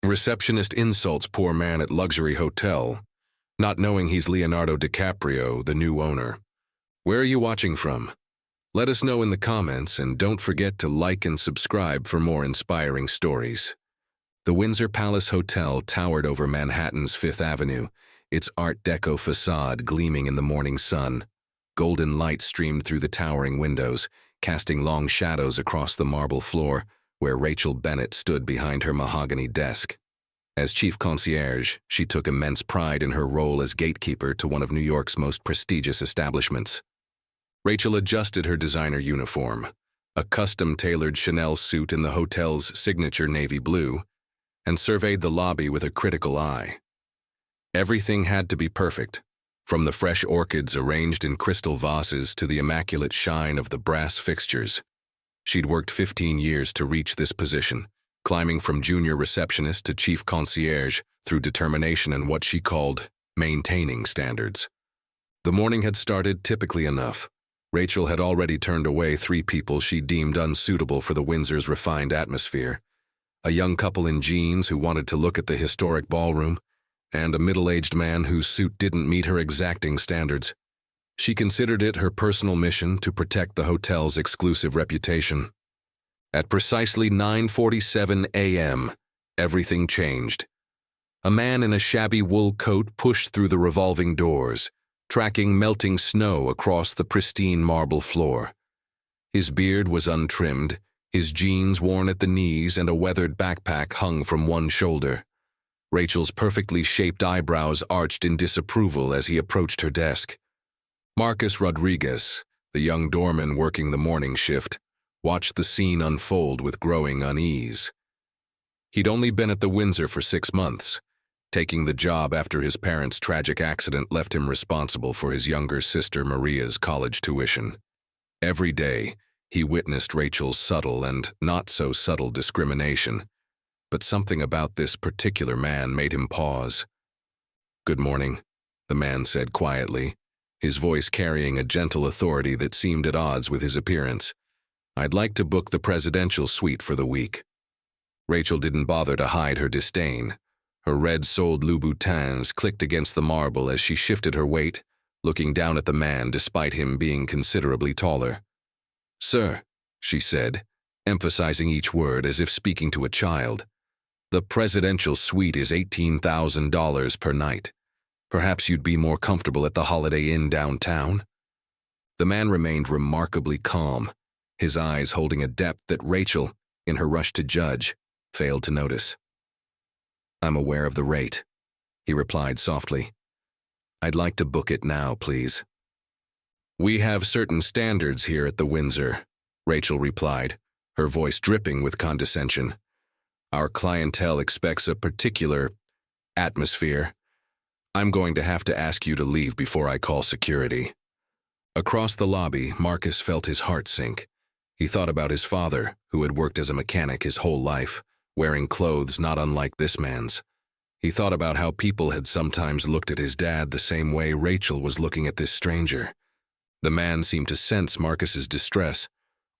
Receptionist insults poor man at luxury hotel, not knowing he's Leonardo DiCaprio, the new owner. Where are you watching from? Let us know in the comments, and don't forget to like and subscribe for more inspiring stories. The Windsor Palace Hotel towered over Manhattan's Fifth Avenue, its Art Deco facade gleaming in the morning sun. Golden light streamed through the towering windows, casting long shadows across the marble floor, where Rachel Bennett stood behind her mahogany desk. As chief concierge, she took immense pride in her role as gatekeeper to one of New York's most prestigious establishments. Rachel adjusted her designer uniform, a custom-tailored Chanel suit in the hotel's signature navy blue, and surveyed the lobby with a critical eye. Everything had to be perfect, from the fresh orchids arranged in crystal vases to the immaculate shine of the brass fixtures. She'd worked 15 years to reach this position, climbing from junior receptionist to chief concierge through determination and what she called maintaining standards. The morning had started typically enough. Rachel had already turned away 3 people she deemed unsuitable for the Windsor's refined atmosphere: a young couple in jeans who wanted to look at the historic ballroom, and a middle-aged man whose suit didn't meet her exacting standards. She considered it her personal mission to protect the hotel's exclusive reputation. At precisely 9:47 a.m., everything changed. A man in a shabby wool coat pushed through the revolving doors, tracking melting snow across the pristine marble floor. His beard was untrimmed, his jeans worn at the knees, and a weathered backpack hung from one shoulder. Rachel's perfectly shaped eyebrows arched in disapproval as he approached her desk. Marcus Rodriguez, the young doorman working the morning shift, watched the scene unfold with growing unease. He'd only been at the Windsor for 6 months, taking the job after his parents' tragic accident left him responsible for his younger sister Maria's college tuition. Every day, he witnessed Rachel's subtle and not-so-subtle discrimination, but something about this particular man made him pause. "Good morning," the man said quietly, his voice carrying a gentle authority that seemed at odds with his appearance. "I'd like to book the presidential suite for the week." Rachel didn't bother to hide her disdain. Her red-soled Louboutins clicked against the marble as she shifted her weight, looking down at the man despite him being considerably taller. "Sir," she said, emphasizing each word as if speaking to a child, "the presidential suite is $18,000 per night. Perhaps you'd be more comfortable at the Holiday Inn downtown?" The man remained remarkably calm, his eyes holding a depth that Rachel, in her rush to judge, failed to notice. "I'm aware of the rate," he replied softly. "I'd like to book it now, please." "We have certain standards here at the Windsor," Rachel replied, her voice dripping with condescension. "Our clientele expects a particular atmosphere. I'm going to have to ask you to leave before I call security." Across the lobby, Marcus felt his heart sink. He thought about his father, who had worked as a mechanic his whole life, wearing clothes not unlike this man's. He thought about how people had sometimes looked at his dad the same way Rachel was looking at this stranger. The man seemed to sense Marcus's distress,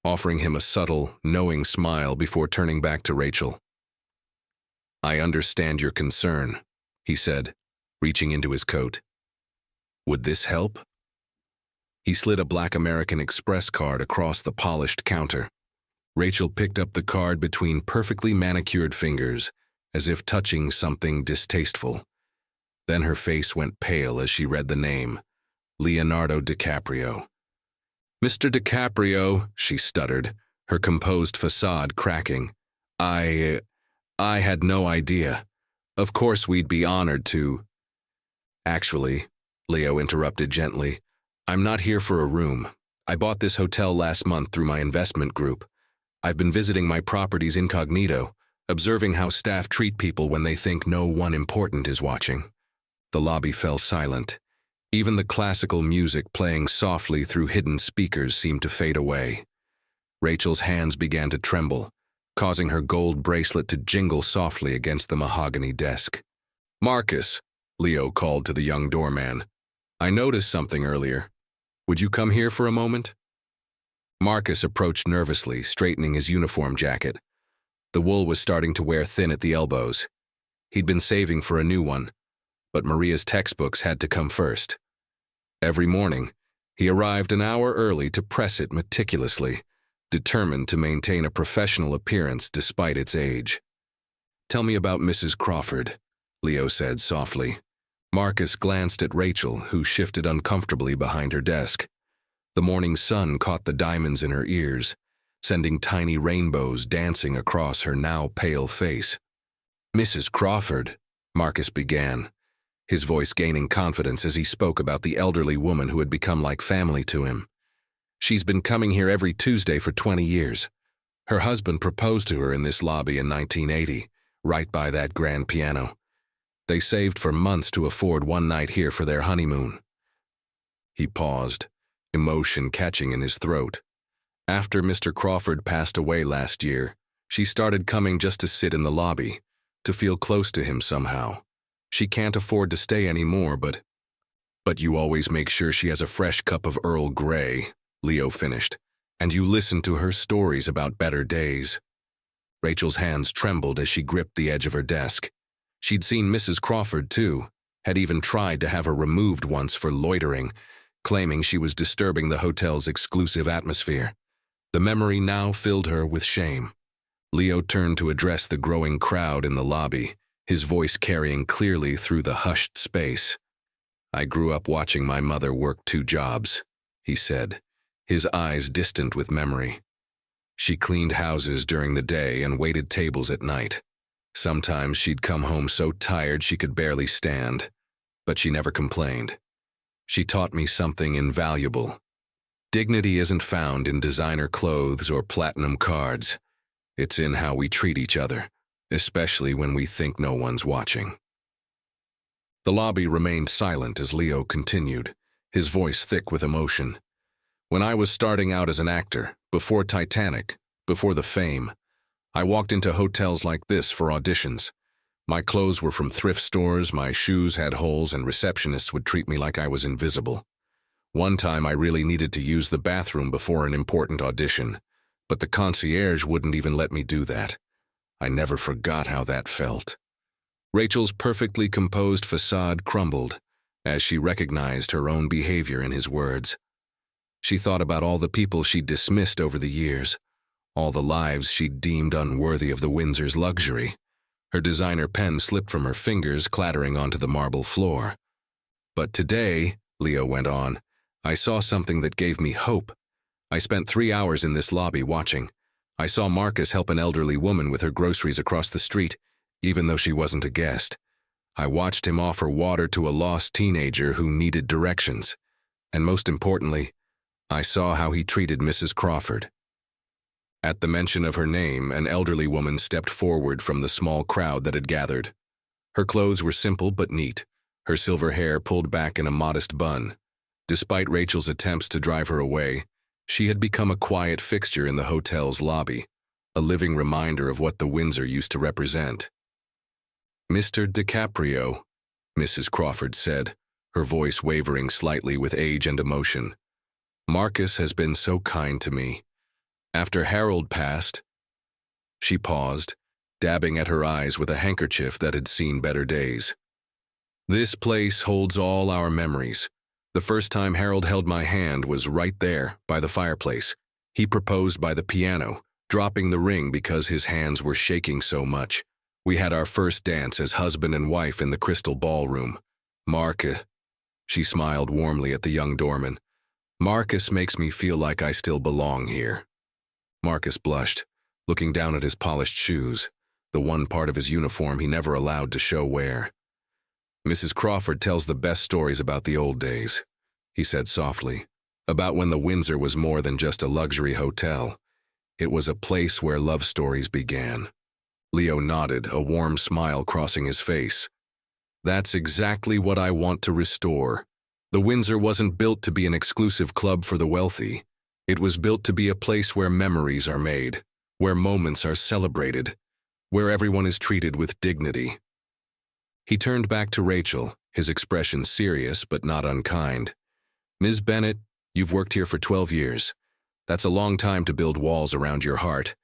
offering him a subtle, knowing smile before turning back to Rachel. "I understand your concern," he said, reaching into his coat. "Would this help?" He slid a black American Express card across the polished counter. Rachel picked up the card between perfectly manicured fingers, as if touching something distasteful. Then her face went pale as she read the name, Leonardo DiCaprio. "Mr. DiCaprio," she stuttered, her composed facade cracking. I had no idea. Of course we'd be honored to." "Actually," Leo interrupted gently, "I'm not here for a room. I bought this hotel last month through my investment group. I've been visiting my properties incognito, observing how staff treat people when they think no one important is watching." The lobby fell silent. Even the classical music playing softly through hidden speakers seemed to fade away. Rachel's hands began to tremble, causing her gold bracelet to jingle softly against the mahogany desk. "Marcus," Leo called to the young doorman, "I noticed something earlier. Would you come here for a moment?" Marcus approached nervously, straightening his uniform jacket. The wool was starting to wear thin at the elbows. He'd been saving for a new one, but Maria's textbooks had to come first. Every morning, he arrived an hour early to press it meticulously, determined to maintain a professional appearance despite its age. "Tell me about Mrs. Crawford," Leo said softly. Marcus glanced at Rachel, who shifted uncomfortably behind her desk. The morning sun caught the diamonds in her ears, sending tiny rainbows dancing across her now pale face. "Mrs. Crawford," Marcus began, his voice gaining confidence as he spoke about the elderly woman who had become like family to him. "She's been coming here every Tuesday for 20 years. Her husband proposed to her in this lobby in 1980, right by that grand piano. They saved for months to afford one night here for their honeymoon." He paused, emotion catching in his throat. "After Mr. Crawford passed away last year, she started coming just to sit in the lobby, to feel close to him somehow. She can't afford to stay anymore, but you always make sure she has a fresh cup of Earl Grey," Leo finished, "and you listen to her stories about better days." Rachel's hands trembled as she gripped the edge of her desk. She'd seen Mrs. Crawford, too, had even tried to have her removed once for loitering, claiming she was disturbing the hotel's exclusive atmosphere. The memory now filled her with shame. Leo turned to address the growing crowd in the lobby, his voice carrying clearly through the hushed space. "I grew up watching my mother work 2 jobs, he said, his eyes distant with memory. She cleaned houses during the day and waited tables at night. Sometimes she'd come home so tired she could barely stand, but she never complained. She taught me something invaluable. Dignity isn't found in designer clothes or platinum cards. It's in how we treat each other, especially when we think no one's watching." The lobby remained silent as Leo continued, his voice thick with emotion. "When I was starting out as an actor, before Titanic, before the fame, I walked into hotels like this for auditions. My clothes were from thrift stores, my shoes had holes, and receptionists would treat me like I was invisible. One time I really needed to use the bathroom before an important audition, but the concierge wouldn't even let me do that. I never forgot how that felt." Rachel's perfectly composed facade crumbled as she recognized her own behavior in his words. She thought about all the people she'd dismissed over the years, all the lives she'd deemed unworthy of the Windsor's luxury. Her designer pen slipped from her fingers, clattering onto the marble floor. "But today," Leo went on, "I saw something that gave me hope. I spent 3 hours in this lobby watching. I saw Marcus help an elderly woman with her groceries across the street, even though she wasn't a guest. I watched him offer water to a lost teenager who needed directions. And most importantly, I saw how he treated Mrs. Crawford." At the mention of her name, an elderly woman stepped forward from the small crowd that had gathered. Her clothes were simple but neat, her silver hair pulled back in a modest bun. Despite Rachel's attempts to drive her away, she had become a quiet fixture in the hotel's lobby, a living reminder of what the Windsor used to represent. "Mr. DiCaprio," Mrs. Crawford said, her voice wavering slightly with age and emotion. "Marcus has been so kind to me. After Harold passed—" She paused, dabbing at her eyes with a handkerchief that had seen better days. "This place holds all our memories. The first time Harold held my hand was right there, by the fireplace. He proposed by the piano, dropping the ring because his hands were shaking so much. We had our first dance as husband and wife in the crystal ballroom. Marcus," she smiled warmly at the young doorman, "Marcus makes me feel like I still belong here." Marcus blushed, looking down at his polished shoes, the one part of his uniform he never allowed to show wear. "Mrs. Crawford tells the best stories about the old days," he said softly, "about when the Windsor was more than just a luxury hotel. It was a place where love stories began." Leo nodded, a warm smile crossing his face. "That's exactly what I want to restore. The Windsor wasn't built to be an exclusive club for the wealthy. It was built to be a place where memories are made, where moments are celebrated, where everyone is treated with dignity." He turned back to Rachel, his expression serious but not unkind. "Ms. Bennett, you've worked here for 12 years. That's a long time to build walls around your heart.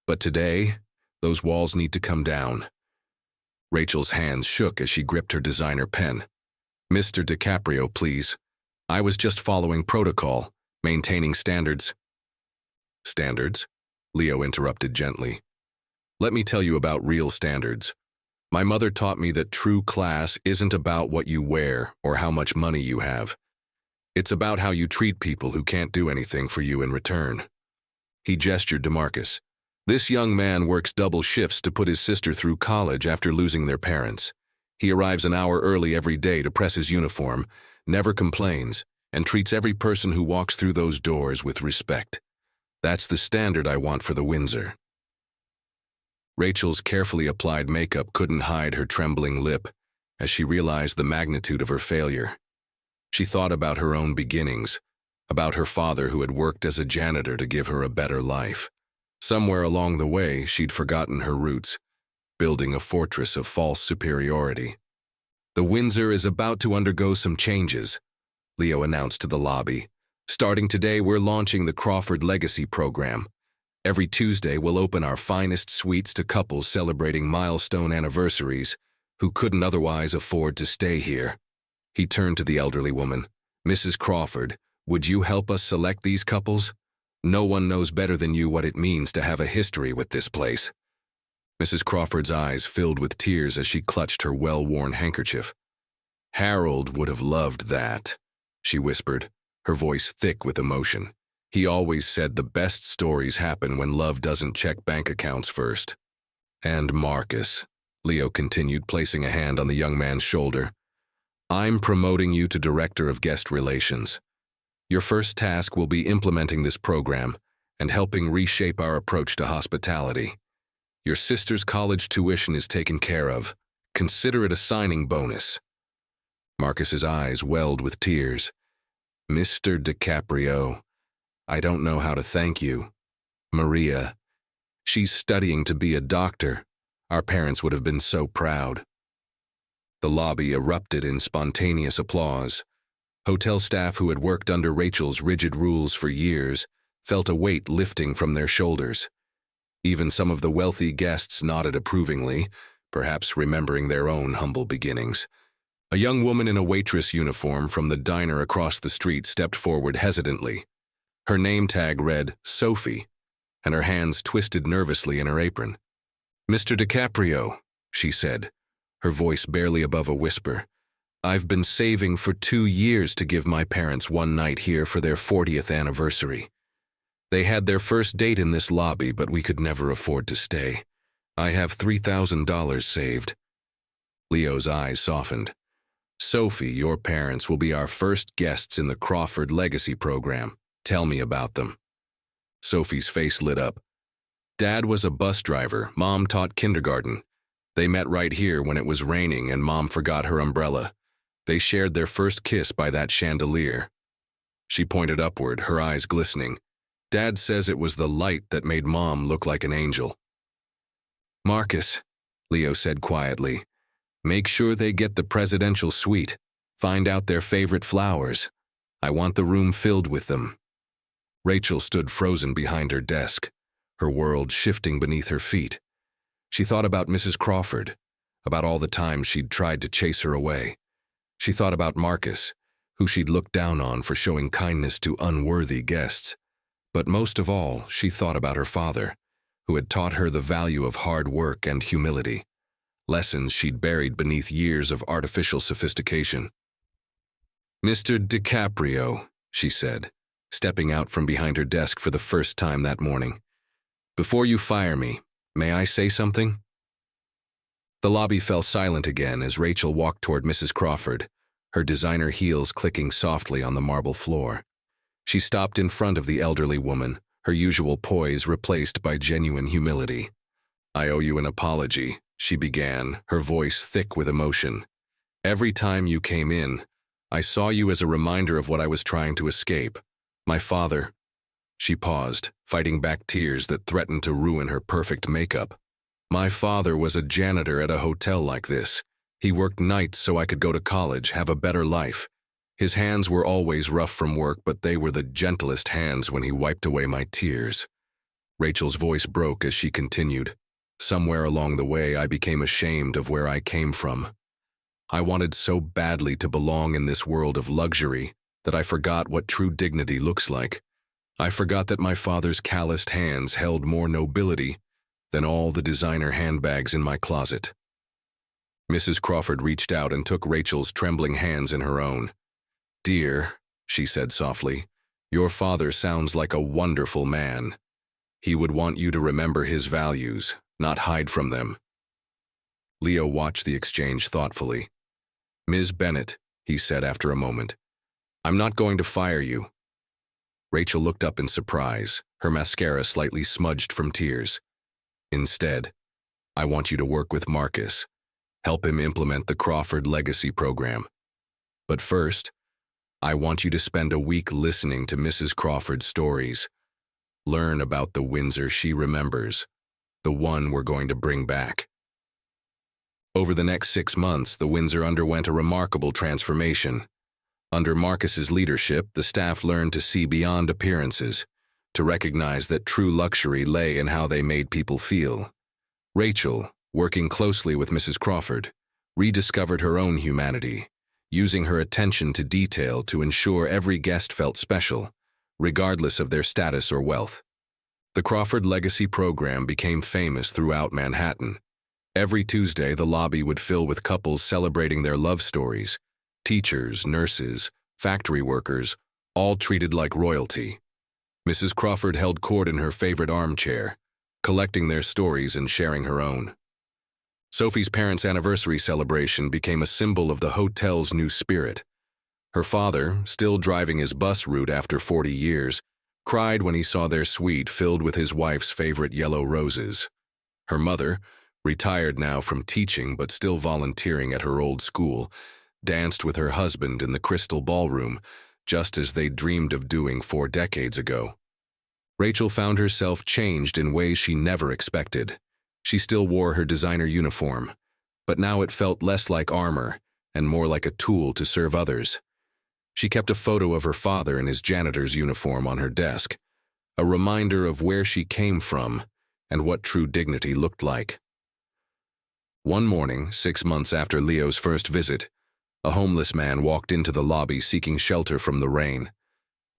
But today, those walls need to come down." Rachel's hands shook as she gripped her designer pen. "Mr. DiCaprio, please. I was just following protocol, maintaining standards." "Standards?" Leo interrupted gently. "Let me tell you about real standards. My mother taught me that true class isn't about what you wear or how much money you have. It's about how you treat people who can't do anything for you in return." He gestured to Marcus. "This young man works double shifts to put his sister through college after losing their parents. He arrives an hour early every day to press his uniform, never complains, and treats every person who walks through those doors with respect. That's the standard I want for the Windsor." Rachel's carefully applied makeup couldn't hide her trembling lip as she realized the magnitude of her failure. She thought about her own beginnings, about her father who had worked as a janitor to give her a better life. Somewhere along the way, she'd forgotten her roots, building a fortress of false superiority. "The Windsor is about to undergo some changes," Leo announced to the lobby. "Starting today, we're launching the Crawford Legacy program. Every Tuesday, we'll open our finest suites to couples celebrating milestone anniversaries who couldn't otherwise afford to stay here." He turned to the elderly woman. "Mrs. Crawford, would you help us select these couples? No one knows better than you what it means to have a history with this place." Mrs. Crawford's eyes filled with tears as she clutched her well-worn handkerchief. "Harold would have loved that," she whispered, her voice thick with emotion. "He always said the best stories happen when love doesn't check bank accounts first." "And Marcus," Leo continued, placing a hand on the young man's shoulder, "I'm promoting you to Director of Guest Relations. Your first task will be implementing this program and helping reshape our approach to hospitality. Your sister's college tuition is taken care of. Consider it a signing bonus." Marcus's eyes welled with tears. "Mr. DiCaprio, I don't know how to thank you. Maria, she's studying to be a doctor. Our parents would have been so proud." The lobby erupted in spontaneous applause. Hotel staff who had worked under Rachel's rigid rules for years felt a weight lifting from their shoulders. Even some of the wealthy guests nodded approvingly, perhaps remembering their own humble beginnings. A young woman in a waitress uniform from the diner across the street stepped forward hesitantly. Her name tag read Sophie, and her hands twisted nervously in her apron. "Mr. DiCaprio," she said, her voice barely above a whisper, "I've been saving for 2 years to give my parents one night here for their 40th anniversary. They had their first date in this lobby, but we could never afford to stay. I have $3,000 saved." Leo's eyes softened. "Sophie, your parents will be our first guests in the Crawford Legacy program. Tell me about them." Sophie's face lit up. "Dad was a bus driver. Mom taught kindergarten. They met right here when it was raining and Mom forgot her umbrella. They shared their first kiss by that chandelier." She pointed upward, her eyes glistening. "Dad says it was the light that made Mom look like an angel." "Marcus," Leo said quietly, "make sure they get the presidential suite. Find out their favorite flowers. I want the room filled with them." Rachel stood frozen behind her desk, her world shifting beneath her feet. She thought about Mrs. Crawford, about all the times she'd tried to chase her away. She thought about Marcus, who she'd looked down on for showing kindness to unworthy guests. But most of all, she thought about her father, who had taught her the value of hard work and humility, lessons she'd buried beneath years of artificial sophistication. "Mr. DiCaprio," she said, stepping out from behind her desk for the first time that morning. "Before you fire me, may I say something?" The lobby fell silent again as Rachel walked toward Mrs. Crawford, her designer heels clicking softly on the marble floor. She stopped in front of the elderly woman, her usual poise replaced by genuine humility. "I owe you an apology," she began, her voice thick with emotion. "Every time you came in, I saw you as a reminder of what I was trying to escape. My father—" She paused, fighting back tears that threatened to ruin her perfect makeup. "My father was a janitor at a hotel like this. He worked nights so I could go to college, have a better life. His hands were always rough from work, but they were the gentlest hands when he wiped away my tears." Rachel's voice broke as she continued. somewhere along the way I became ashamed of where I came from. I wanted so badly to belong in this world of luxury that I forgot what true dignity looks like. I forgot that my father's calloused hands held more nobility than all the designer handbags in my closet. Mrs. Crawford reached out and took Rachel's trembling hands in her own. "Dear," she said softly, "your father sounds like a wonderful man. He would want you to remember his values, not hide from them." Leo watched the exchange thoughtfully. "Ms. Bennett," he said after a moment, "I'm not going to fire you." Rachel looked up in surprise, her mascara slightly smudged from tears. "Instead, I want you to work with Marcus, help him implement the Crawford Legacy program. But first, I want you to spend a week listening to Mrs. Crawford's stories. Learn about the Windsor she remembers, the one we're going to bring back." Over the next 6 months, the Windsor underwent a remarkable transformation. Under Marcus's leadership, the staff learned to see beyond appearances, to recognize that true luxury lay in how they made people feel. Rachel, working closely with Mrs. Crawford, rediscovered her own humanity, using her attention to detail to ensure every guest felt special, regardless of their status or wealth. The Crawford Legacy program became famous throughout Manhattan. Every Tuesday, the lobby would fill with couples celebrating their love stories. Teachers, nurses, factory workers, all treated like royalty. Mrs. Crawford held court in her favorite armchair, collecting their stories and sharing her own. Sophie's parents' anniversary celebration became a symbol of the hotel's new spirit. Her father, still driving his bus route after 40 years, cried when he saw their suite filled with his wife's favorite yellow roses. Her mother, retired now from teaching but still volunteering at her old school, danced with her husband in the crystal ballroom, just as they dreamed of doing 4 decades ago. Rachel found herself changed in ways she never expected. She still wore her designer uniform, but now it felt less like armor and more like a tool to serve others. She kept a photo of her father in his janitor's uniform on her desk, a reminder of where she came from and what true dignity looked like. One morning, 6 months after Leo's first visit, a homeless man walked into the lobby seeking shelter from the rain.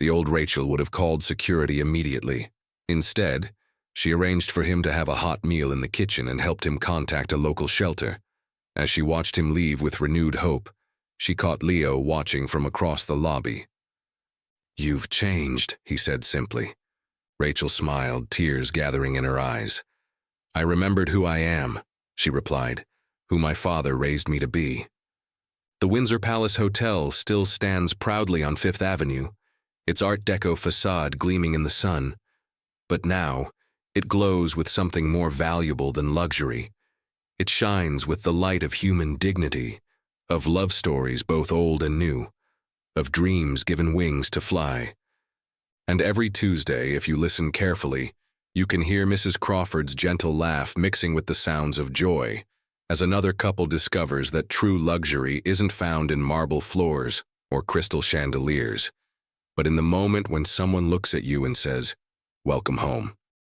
The old Rachel would have called security immediately. Instead, she arranged for him to have a hot meal in the kitchen and helped him contact a local shelter. As she watched him leave with renewed hope, she caught Leo watching from across the lobby. "You've changed," he said simply. Rachel smiled, tears gathering in her eyes. "I remembered who I am," she replied, "who my father raised me to be." The Windsor Palace Hotel still stands proudly on Fifth Avenue, its Art Deco facade gleaming in the sun. But now, it glows with something more valuable than luxury. It shines with the light of human dignity, of love stories both old and new, of dreams given wings to fly. And every Tuesday, if you listen carefully, you can hear Mrs. Crawford's gentle laugh mixing with the sounds of joy, as another couple discovers that true luxury isn't found in marble floors or crystal chandeliers, but in the moment when someone looks at you and says, "Welcome home."